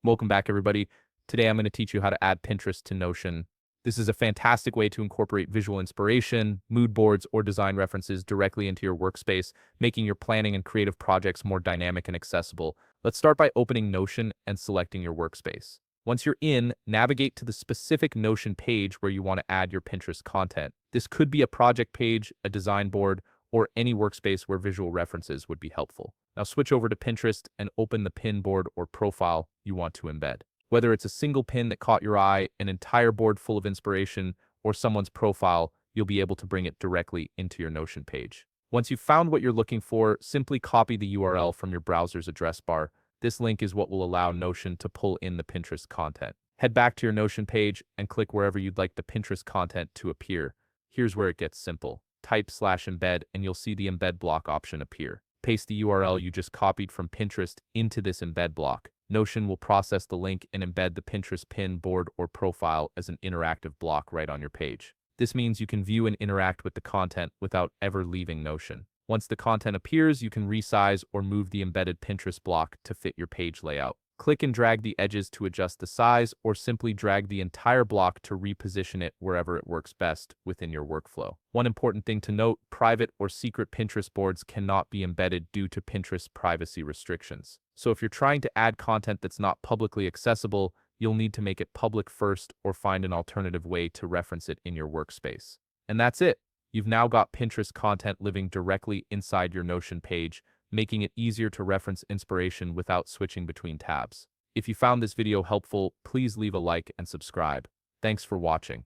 Welcome back, everybody. Today I'm going to teach you how to add Pinterest to Notion. This is a fantastic way to incorporate visual inspiration, mood boards, or design references directly into your workspace, making your planning and creative projects more dynamic and accessible. Let's start by opening Notion and selecting your workspace. Once you're in, navigate to the specific Notion page where you want to add your Pinterest content. This could be a project page, a design board, or any workspace where visual references would be helpful. Now switch over to Pinterest and open the pin board or profile you want to embed. Whether it's a single pin that caught your eye, an entire board full of inspiration, or someone's profile, you'll be able to bring it directly into your Notion page. Once you've found what you're looking for, simply copy the URL from your browser's address bar. This link is what will allow Notion to pull in the Pinterest content. Head back to your Notion page and click wherever you'd like the Pinterest content to appear. Here's where it gets simple. Type /embed and you'll see the embed block option appear. Paste the URL you just copied from Pinterest into this embed block. Notion will process the link and embed the Pinterest pin, board, or profile as an interactive block right on your page. This means you can view and interact with the content without ever leaving Notion. Once the content appears, you can resize or move the embedded Pinterest block to fit your page layout. Click and drag the edges to adjust the size, or simply drag the entire block to reposition it wherever it works best within your workflow. One important thing to note, private or secret Pinterest boards cannot be embedded due to Pinterest privacy restrictions. So if you're trying to add content that's not publicly accessible, you'll need to make it public first or find an alternative way to reference it in your workspace. And that's it. You've now got Pinterest content living directly inside your Notion page, making it easier to reference inspiration without switching between tabs. If you found this video helpful, please leave a like and subscribe. Thanks for watching.